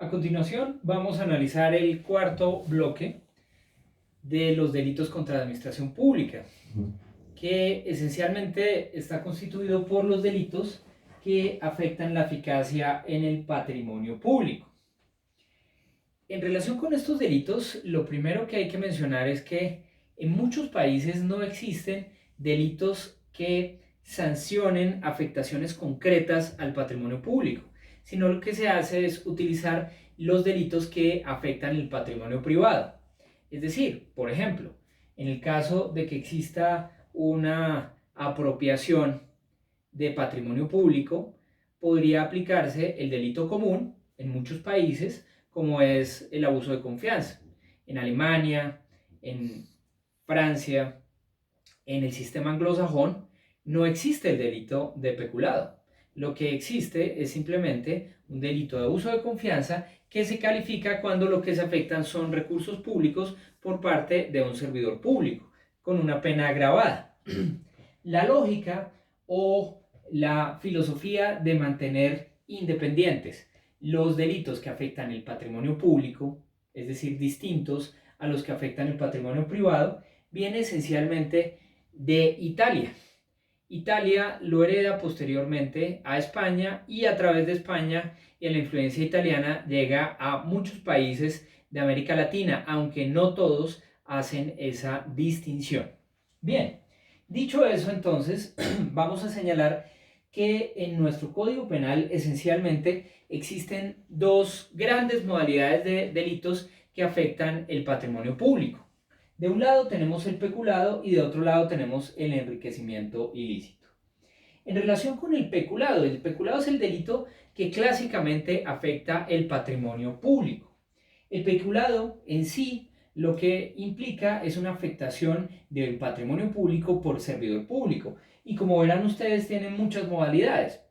A continuación, vamos a analizar el cuarto bloque de los delitos contra la administración pública, que esencialmente está constituido por los delitos que afectan la eficacia en el patrimonio público. En relación con estos delitos, lo primero que hay que mencionar es que en muchos países no existen delitos que sancionen afectaciones concretas al patrimonio público, sino lo que se hace es utilizar los delitos que afectan el patrimonio privado. Es decir, por ejemplo, en el caso de que exista una apropiación de patrimonio público, podría aplicarse el delito común en muchos países, como es el abuso de confianza. En Alemania, en Francia, en el sistema anglosajón, no existe el delito de peculado. Lo que existe es simplemente un delito de abuso de confianza que se califica cuando lo que se afectan son recursos públicos por parte de un servidor público, con una pena agravada. La lógica o la filosofía de mantener independientes los delitos que afectan el patrimonio público, es decir, distintos a los que afectan el patrimonio privado, viene esencialmente de Italia. Italia lo hereda posteriormente a España y a través de España y a la influencia italiana llega a muchos países de América Latina, aunque no todos hacen esa distinción. Bien, dicho eso, entonces vamos a señalar que en nuestro Código Penal esencialmente existen dos grandes modalidades de delitos que afectan el patrimonio público. De un lado tenemos el peculado y de otro lado tenemos el enriquecimiento ilícito. En relación con el peculado es el delito que clásicamente afecta el patrimonio público. El peculado en sí lo que implica es una afectación del patrimonio público por servidor público. Y como verán ustedes, tienen muchas modalidades.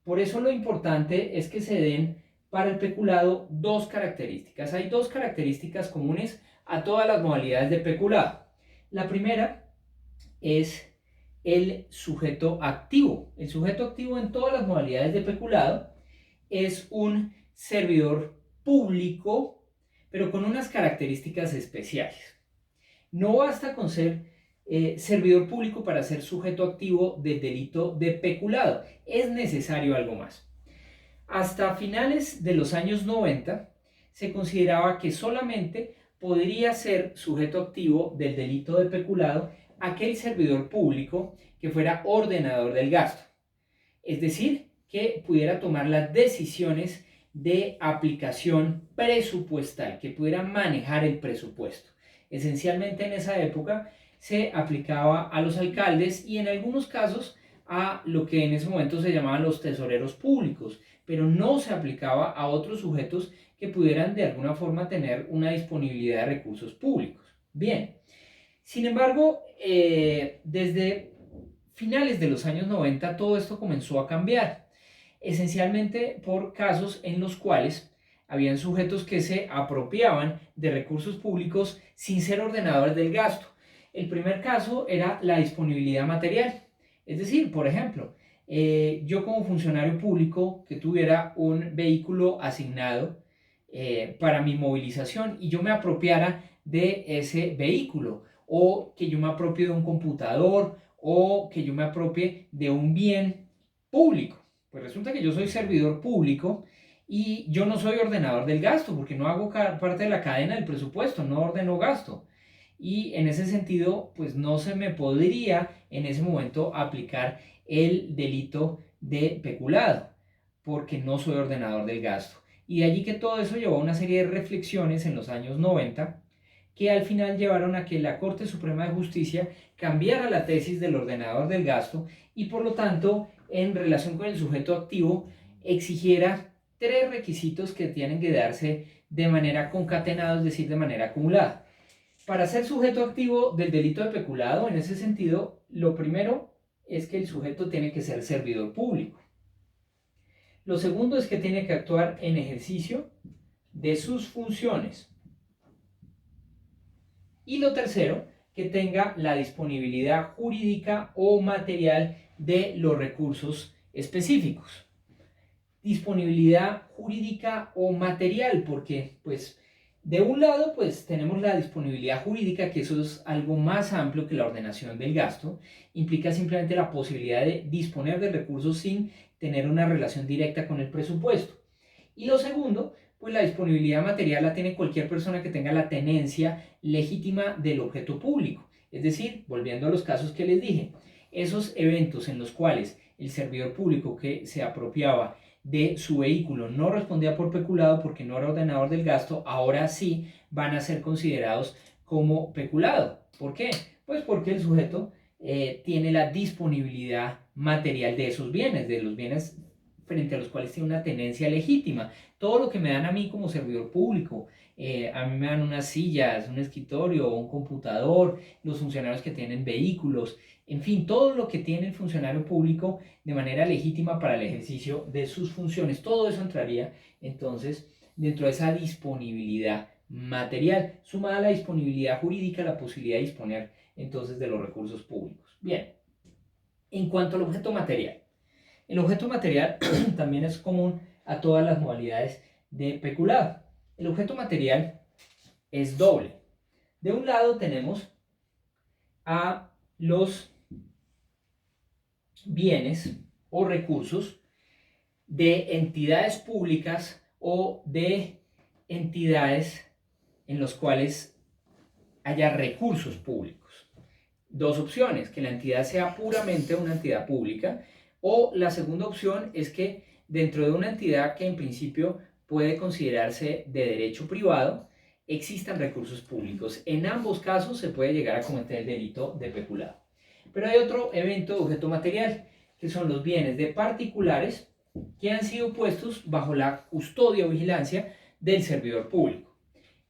Por eso lo importante es que se den para el peculado dos características. Hay dos características comunes a todas las modalidades de peculado. La primera es el sujeto activo. El sujeto activo en todas las modalidades de peculado es un servidor público, pero con unas características especiales. No basta con ser servidor público para ser sujeto activo del delito de peculado. Es necesario algo más. Hasta finales de los años 90 se consideraba que solamente podría ser sujeto activo del delito de peculado aquel servidor público que fuera ordenador del gasto. Es decir, que pudiera tomar las decisiones de aplicación presupuestal, que pudiera manejar el presupuesto. Esencialmente en esa época se aplicaba a los alcaldes y en algunos casos a lo que en ese momento se llamaban los tesoreros públicos, pero no se aplicaba a otros sujetos que pudieran de alguna forma tener una disponibilidad de recursos públicos. Bien, sin embargo, desde finales de los años 90 todo esto comenzó a cambiar, esencialmente por casos en los cuales habían sujetos que se apropiaban de recursos públicos sin ser ordenadores del gasto. El primer caso era la disponibilidad material, es decir, por ejemplo, yo como funcionario público que tuviera un vehículo asignado para mi movilización y yo me apropiara de ese vehículo, o que yo me apropie de un computador, o que yo me apropie de un bien público. Pues resulta que yo soy servidor público y yo no soy ordenador del gasto porque no hago parte de la cadena del presupuesto, no ordeno gasto. Y en ese sentido, pues no se me podría en ese momento aplicar el delito de peculado porque no soy ordenador del gasto. Y de allí que todo eso llevó a una serie de reflexiones en los años 90 que al final llevaron a que la Corte Suprema de Justicia cambiara la tesis del ordenador del gasto y por lo tanto en relación con el sujeto activo exigiera tres requisitos que tienen que darse de manera concatenada, es decir, de manera acumulada. Para ser sujeto activo del delito de peculado, en ese sentido, lo primero es que el sujeto tiene que ser servidor público. Lo segundo es que tiene que actuar en ejercicio de sus funciones. Y lo tercero, que tenga la disponibilidad jurídica o material de los recursos específicos. disponibilidad jurídica o material, porque pues de un lado pues tenemos la disponibilidad jurídica, que eso es algo más amplio que la ordenación del gasto, implica simplemente la posibilidad de disponer de recursos sin tener una relación directa con el presupuesto. Y lo segundo, pues la disponibilidad material la tiene cualquier persona que tenga la tenencia legítima del objeto público. Es decir, volviendo a los casos que les dije, esos eventos en los cuales el servidor público que se apropiaba de su vehículo no respondía por peculado porque no era ordenador del gasto, ahora sí van a ser considerados como peculado. ¿Por qué? Pues porque el sujeto tiene la disponibilidad material de esos bienes, de los bienes frente a los cuales tiene una tenencia legítima. Todo lo que me dan a mí como servidor público, a mí me dan unas sillas, un escritorio, un computador, los funcionarios que tienen vehículos, en fin, todo lo que tiene el funcionario público de manera legítima para el ejercicio de sus funciones, todo eso entraría entonces dentro de esa disponibilidad material, sumada a la disponibilidad jurídica, la posibilidad de disponer entonces de los recursos públicos. Bien, en cuanto al objeto material, el objeto material también es común a todas las modalidades de peculado. El objeto material es doble. De un lado tenemos a los bienes o recursos de entidades públicas o de entidades en los cuales haya recursos públicos. Dos opciones: que la entidad sea puramente una entidad pública, o la segunda opción es que dentro de una entidad que en principio puede considerarse de derecho privado, existan recursos públicos. En ambos casos se puede llegar a cometer el delito de peculado. Pero hay otro evento de objeto material, que son los bienes de particulares que han sido puestos bajo la custodia o vigilancia del servidor público.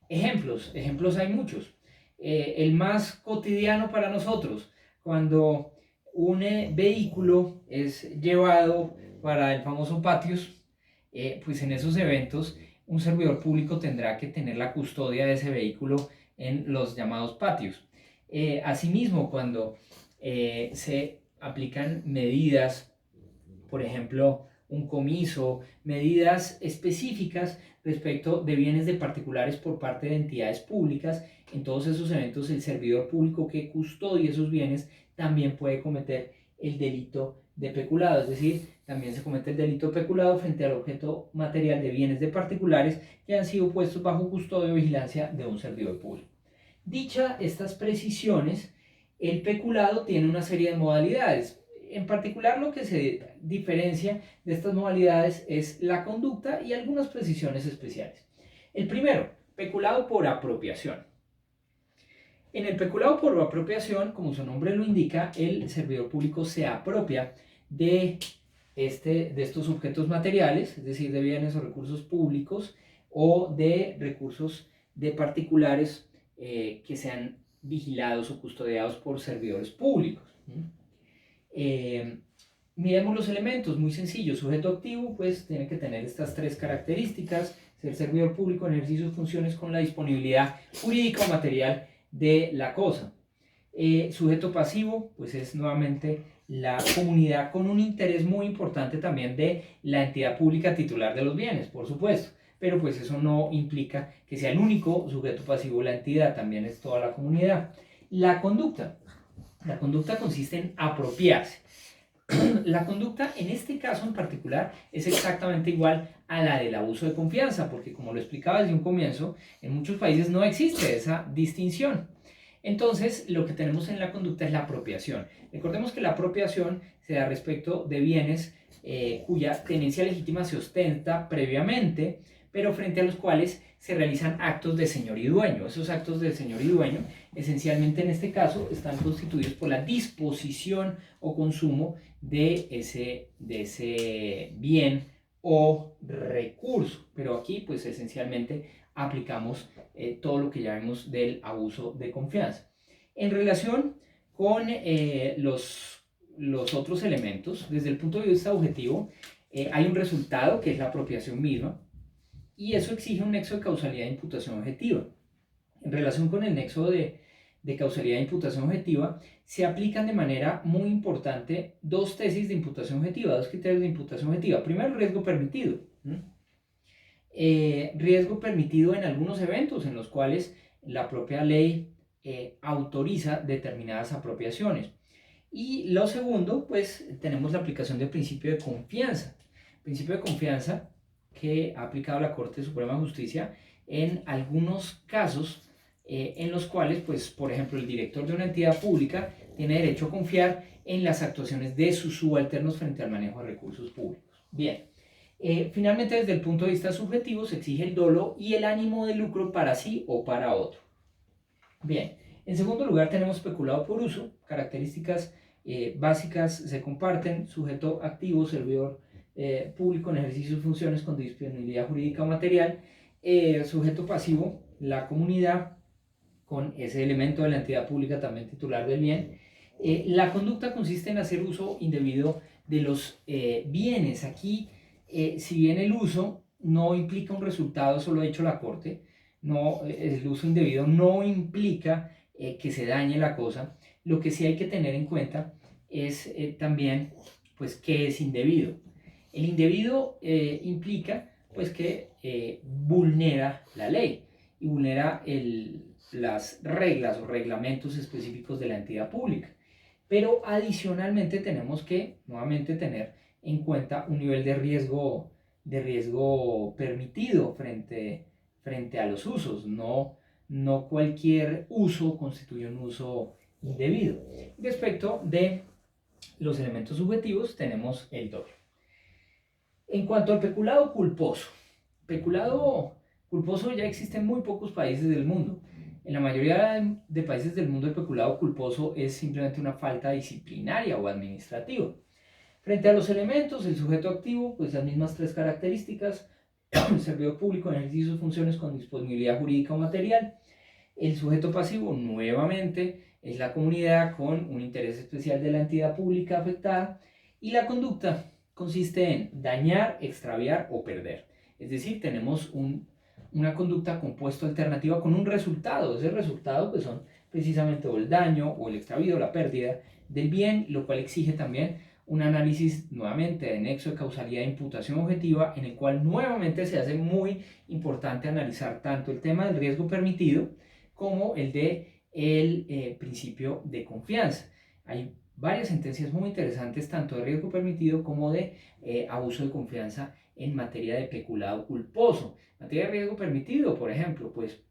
Ejemplos hay muchos. El más cotidiano para nosotros, cuando un vehículo es llevado para el famoso patios, pues en esos eventos un servidor público tendrá que tener la custodia de ese vehículo en los llamados patios. Asimismo, cuando se aplican medidas, por ejemplo, un comiso, medidas específicas respecto de bienes de particulares por parte de entidades públicas, en todos esos eventos el servidor público que custodie esos bienes también puede cometer el delito de peculado, es decir, también se comete el delito de peculado frente al objeto material de bienes de particulares que han sido puestos bajo custodia o vigilancia de un servidor público. Dichas estas precisiones, el peculado tiene una serie de modalidades. En particular, lo que se diferencia de estas modalidades es la conducta y algunas precisiones especiales. El primero, peculado por apropiación. En el peculado por apropiación, como su nombre lo indica, el servidor público se apropia de estos objetos materiales, es decir, de bienes o recursos públicos o de recursos de particulares que sean vigilados o custodiados por servidores públicos. Miremos los elementos, muy sencillo. Sujeto activo, pues tiene que tener estas tres características: ser servidor público en ejercicio de funciones con la disponibilidad jurídica o material de la cosa. Sujeto pasivo, pues es nuevamente la comunidad con un interés muy importante también de la entidad pública titular de los bienes, por supuesto, pero pues eso no implica que sea el único sujeto pasivo la entidad, también es toda la comunidad. La conducta consiste en apropiarse. La conducta en este caso en particular es exactamente igual a la del abuso de confianza, porque como lo explicaba desde un comienzo, en muchos países no existe esa distinción. Entonces, lo que tenemos en la conducta es la apropiación. Recordemos que la apropiación se da respecto de bienes cuya tenencia legítima se ostenta previamente, pero frente a los cuales se realizan actos de señor y dueño. Esos actos de señor y dueño, esencialmente en este caso, están constituidos por la disposición o consumo de ese bien o recurso. Pero aquí, pues esencialmente aplicamos todo lo que ya vemos del abuso de confianza. En relación con los otros elementos, desde el punto de vista objetivo, hay un resultado que es la apropiación misma, y eso exige un nexo de causalidad e imputación objetiva. En relación con el nexo de de causalidad de imputación objetiva, se aplican de manera muy importante dos tesis de imputación objetiva, dos criterios de imputación objetiva. Primero, el riesgo permitido. Riesgo permitido en algunos eventos en los cuales la propia ley autoriza determinadas apropiaciones. Y lo segundo, pues tenemos la aplicación del principio de confianza. Principio de confianza que ha aplicado la Corte Suprema de Justicia en algunos casos en los cuales, pues, por ejemplo, el director de una entidad pública tiene derecho a confiar en las actuaciones de sus subalternos frente al manejo de recursos públicos. Bien, finalmente, desde el punto de vista subjetivo, se exige el dolo y el ánimo de lucro para sí o para otro. Bien, en segundo lugar tenemos peculado por uso, características básicas se comparten, sujeto activo, servidor público en ejercicio de funciones con disponibilidad jurídica o material, sujeto pasivo, la comunidad con ese elemento de la entidad pública también titular del bien. La conducta consiste en hacer uso indebido de los bienes. Aquí, si bien el uso no implica un resultado, eso lo ha dicho la Corte, no, el uso indebido no implica que se dañe la cosa. Lo que sí hay que tener en cuenta es también, pues, qué es indebido. El indebido implica, pues, que vulnera la ley y vulnera las reglas o reglamentos específicos de la entidad pública. Pero adicionalmente tenemos que nuevamente tener en cuenta un nivel de riesgo permitido frente a los usos. No cualquier uso constituye un uso indebido. Respecto de los elementos subjetivos tenemos el doble. En cuanto al peculado culposo ya existe en muy pocos países del mundo. En la mayoría de países del mundo el peculado culposo es simplemente una falta disciplinaria o administrativa. Frente a los elementos, el sujeto activo, pues las mismas tres características, el servidor público en ejercicio de sus funciones con disponibilidad jurídica o material. El sujeto pasivo, nuevamente, es la comunidad con un interés especial de la entidad pública afectada. Y la conducta consiste en dañar, extraviar o perder. Es decir, tenemos una conducta compuesta alternativa con un resultado. Ese resultado, pues, son precisamente o el daño o el extravío, la pérdida del bien, lo cual exige también un análisis nuevamente de nexo de causalidad e imputación objetiva, en el cual nuevamente se hace muy importante analizar tanto el tema del riesgo permitido como el de principio de confianza. Hay varias sentencias muy interesantes tanto de riesgo permitido como de abuso de confianza en materia de peculado culposo. En materia de riesgo permitido, por ejemplo, pues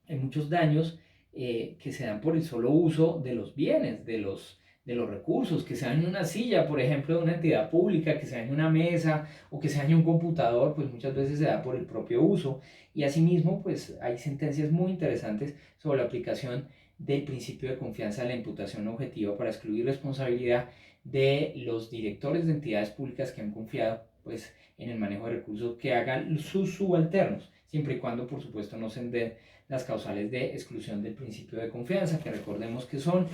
hay muchos daños que se dan por el solo uso de los bienes, de los recursos, que se dañe una silla, por ejemplo, de una entidad pública, que se dañe una mesa o que se dañe un computador, pues muchas veces se da por el propio uso. Y asimismo, pues hay sentencias muy interesantes sobre la aplicación del principio de confianza de la imputación objetiva para excluir responsabilidad de los directores de entidades públicas que han confiado, pues, en el manejo de recursos que hagan sus subalternos, siempre y cuando, por supuesto, no se den las causales de exclusión del principio de confianza, que recordemos que son,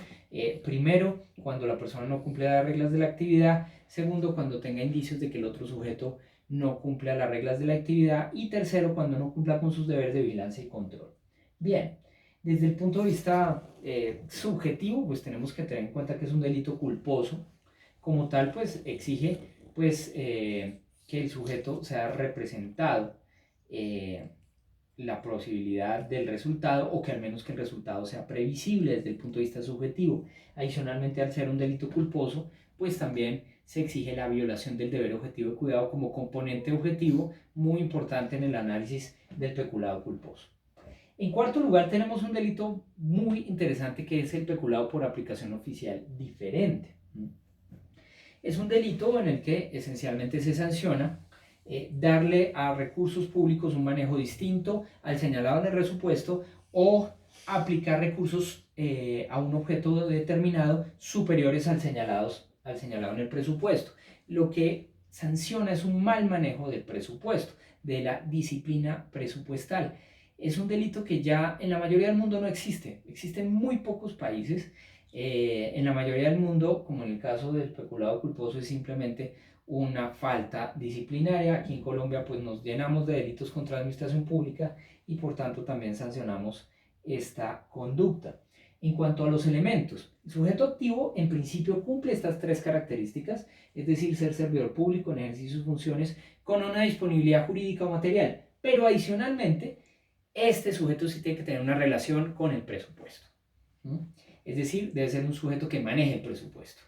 primero, cuando la persona no cumple las reglas de la actividad; segundo, cuando tenga indicios de que el otro sujeto no cumple las reglas de la actividad; y tercero, cuando no cumpla con sus deberes de vigilancia y control. Bien, desde el punto de vista subjetivo, pues tenemos que tener en cuenta que es un delito culposo. Como tal, pues exige, pues, que el sujeto sea representado, la posibilidad del resultado, o que al menos que el resultado sea previsible desde el punto de vista subjetivo. Adicionalmente, al ser un delito culposo, pues también se exige la violación del deber objetivo de cuidado como componente objetivo muy importante en el análisis del peculado culposo. En cuarto lugar, tenemos un delito muy interesante que es el peculado por aplicación oficial diferente. Es un delito en el que esencialmente se sanciona darle a recursos públicos un manejo distinto al señalado en el presupuesto, o aplicar recursos a un objeto determinado superiores al señalado en el presupuesto. Lo que sanciona es un mal manejo del presupuesto, de la disciplina presupuestal. Es un delito que ya en la mayoría del mundo no existe. Existe en muy pocos países. En la mayoría del mundo, como en el caso del peculado culposo, es simplemente una falta disciplinaria. Aquí en Colombia, pues, nos llenamos de delitos contra la administración pública y por tanto también sancionamos esta conducta. En cuanto a los elementos, el sujeto activo en principio cumple estas tres características, es decir, ser servidor público en ejercicio de sus funciones con una disponibilidad jurídica o material, pero adicionalmente, este sujeto sí tiene que tener una relación con el presupuesto. Es decir, debe ser un sujeto que maneje el presupuesto.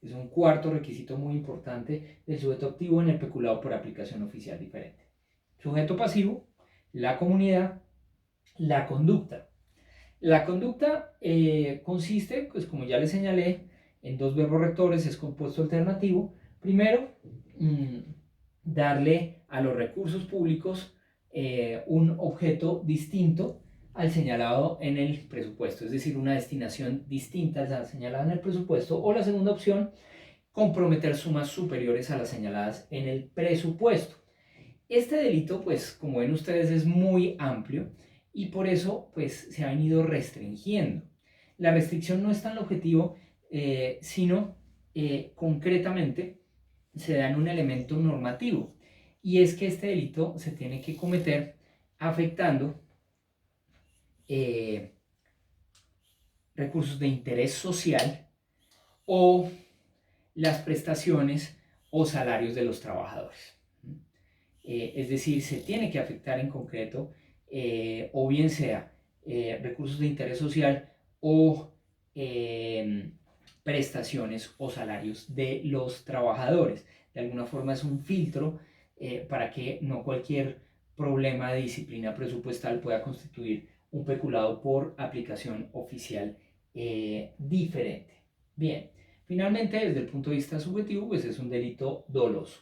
Es un cuarto requisito muy importante del sujeto activo en el peculado por aplicación oficial diferente. Sujeto pasivo, la comunidad, la conducta. La conducta consiste, pues como ya les señalé, en dos verbos rectores, es compuesto alternativo. Primero, darle a los recursos públicos un objeto distinto al señalado en el presupuesto, es decir, una destinación distinta a la señalada en el presupuesto. O la segunda opción, comprometer sumas superiores a las señaladas en el presupuesto. Este delito, pues como ven ustedes, es muy amplio y por eso pues se ha venido restringiendo. La restricción no es tan el objetivo, sino concretamente se da en un elemento normativo, y es que este delito se tiene que cometer afectando recursos de interés social o las prestaciones o salarios de los trabajadores. Es decir, se tiene que afectar en concreto, o bien sea recursos de interés social o prestaciones o salarios de los trabajadores. De alguna forma es un filtro para que no cualquier problema de disciplina presupuestal pueda constituir un peculado por aplicación oficial diferente. Bien, finalmente, desde el punto de vista subjetivo, pues es un delito doloso.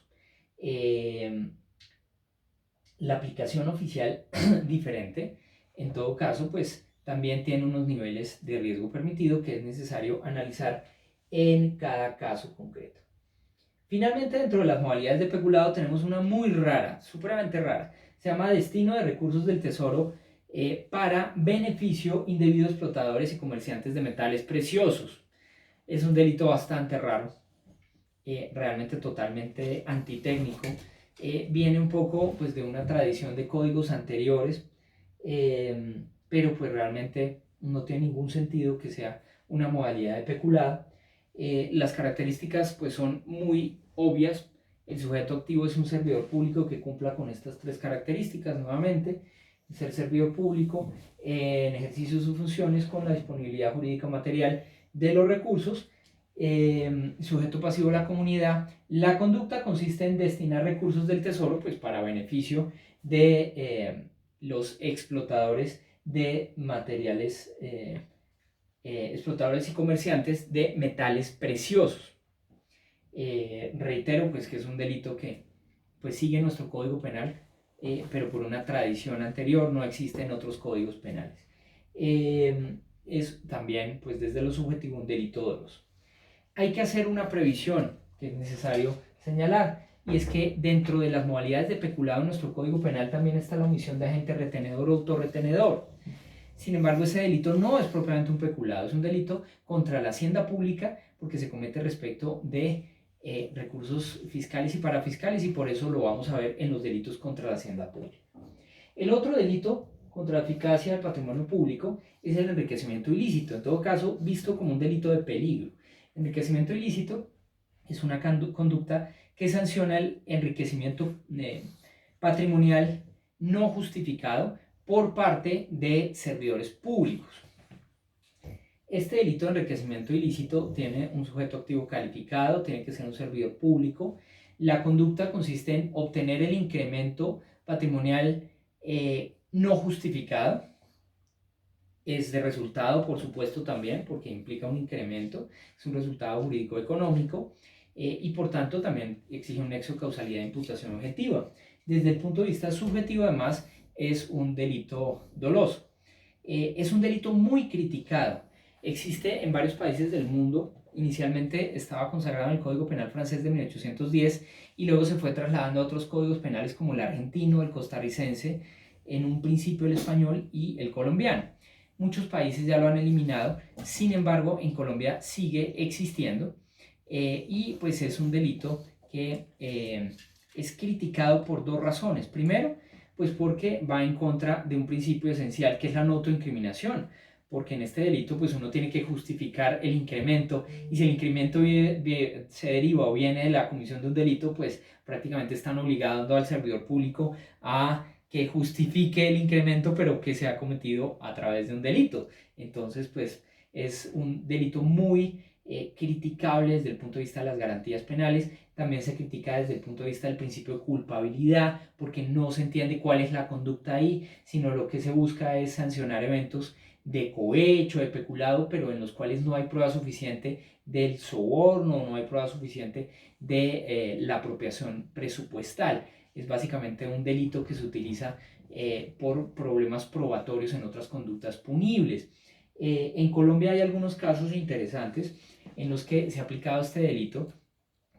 La aplicación oficial diferente, en todo caso, pues también tiene unos niveles de riesgo permitido que es necesario analizar en cada caso concreto. Finalmente, dentro de las modalidades de peculado tenemos una muy rara, supremamente rara. Se llama destino de recursos del tesoro para beneficio indebido de explotadores y comerciantes de metales preciosos. Es un delito bastante raro, realmente totalmente antitécnico. Viene un poco pues de una tradición de códigos anteriores, pero pues realmente no tiene ningún sentido que sea una modalidad de peculado. Las características pues son muy obvias. El sujeto activo es un servidor público que cumpla con estas tres características nuevamente: ser servidor público en ejercicio de sus funciones con la disponibilidad jurídica material de los recursos. Sujeto pasivo, la comunidad. La conducta consiste en destinar recursos del tesoro pues para beneficio de los explotadores de materiales, explotadores y comerciantes de metales preciosos. Reitero pues que es un delito que pues sigue nuestro Código Penal, pero por una tradición anterior, no existe en otros códigos penales. Es también pues desde lo subjetivo un delito doloso. Hay que hacer una previsión que es necesario señalar, y es que dentro de las modalidades de peculado en nuestro Código Penal también está la omisión de agente retenedor o autorretenedor. Sin embargo, ese delito no es propiamente un peculado, es un delito contra la hacienda pública porque se comete respecto de recursos fiscales y parafiscales, y por eso lo vamos a ver en los delitos contra la hacienda pública. El otro delito contra la eficacia del patrimonio público es el enriquecimiento ilícito, en todo caso visto como un delito de peligro. Enriquecimiento ilícito es una conducta que sanciona el enriquecimiento patrimonial no justificado por parte de servidores públicos. Este delito de enriquecimiento ilícito tiene un sujeto activo calificado, tiene que ser un servidor público. La conducta consiste en obtener el incremento patrimonial no justificado. Es de resultado, por supuesto, también, porque implica un incremento, es un resultado jurídico económico, y por tanto también exige un nexo de causalidad de imputación objetiva. Desde el punto de vista subjetivo, además, es un delito doloso. Es un delito muy criticado. Existe en varios países del mundo. Inicialmente estaba consagrado en el Código Penal francés de 1810 y luego se fue trasladando a otros códigos penales como el argentino, el costarricense, en un principio el español y el colombiano. Muchos países ya lo han eliminado, sin embargo en Colombia sigue existiendo, y pues es un delito que es criticado por dos razones. Primero, pues porque va en contra de un principio esencial que es la no autoincriminación, porque en este delito pues uno tiene que justificar el incremento, y si el incremento se deriva o viene de la comisión de un delito, pues prácticamente están obligando al servidor público a que justifique el incremento, pero que se ha cometido a través de un delito. Entonces pues es un delito muy criticable desde el punto de vista de las garantías penales. También se critica desde el punto de vista del principio de culpabilidad, porque no se entiende cuál es la conducta ahí, sino lo que se busca es sancionar eventos de cohecho, de peculado, pero en los cuales no hay prueba suficiente del soborno, no hay prueba suficiente de la apropiación presupuestal. Es básicamente un delito que se utiliza por problemas probatorios en otras conductas punibles. En Colombia hay algunos casos interesantes en los que se ha aplicado este delito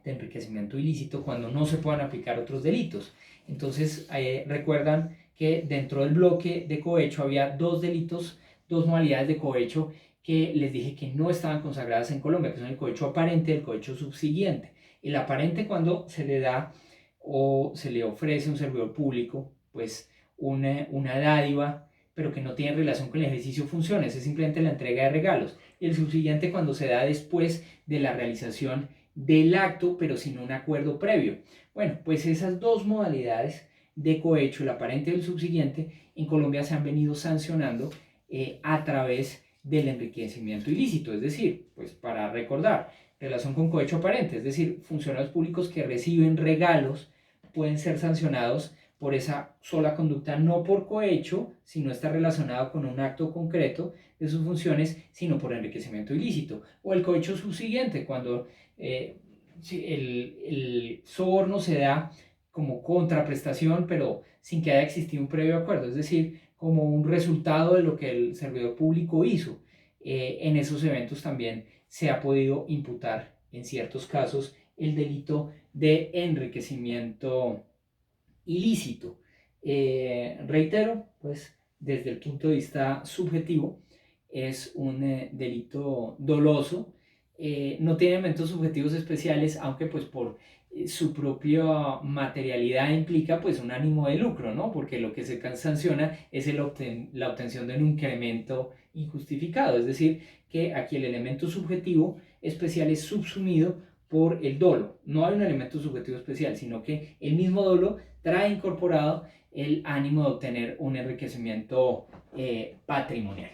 de enriquecimiento ilícito cuando no se puedan aplicar otros delitos. Entonces, recuerdan que dentro del bloque de cohecho había dos delitos, dos modalidades de cohecho que les dije que no estaban consagradas en Colombia, que son el cohecho aparente y el cohecho subsiguiente. El aparente, cuando se le da o se le ofrece a un servidor público, pues una dádiva, pero que no tiene relación con el ejercicio de funciones, es simplemente la entrega de regalos. Y el subsiguiente, cuando se da después de la realización del acto, pero sin un acuerdo previo. Bueno, pues esas dos modalidades de cohecho, el aparente y el subsiguiente, en Colombia se han venido sancionando a través del enriquecimiento ilícito. Es decir, pues para recordar, relación con cohecho aparente, es decir, funcionarios públicos que reciben regalos pueden ser sancionados por esa sola conducta, no por cohecho, si no está relacionado con un acto concreto de sus funciones, sino por enriquecimiento ilícito. O el cohecho subsiguiente, cuando el soborno se da como contraprestación, pero sin que haya existido un previo acuerdo, es decir, como un resultado de lo que el servidor público hizo. En esos eventos también se ha podido imputar, en ciertos casos, el delito de enriquecimiento ilícito. Reitero, pues desde el punto de vista subjetivo, es un delito doloso, no tiene elementos subjetivos especiales, aunque pues por su propia materialidad implica pues un ánimo de lucro, ¿no? Porque lo que se sanciona es la obtención de un incremento injustificado, es decir, que aquí el elemento subjetivo especial es subsumido por el dolo. No hay un elemento subjetivo especial, sino que el mismo dolo trae incorporado el ánimo de obtener un enriquecimiento patrimonial.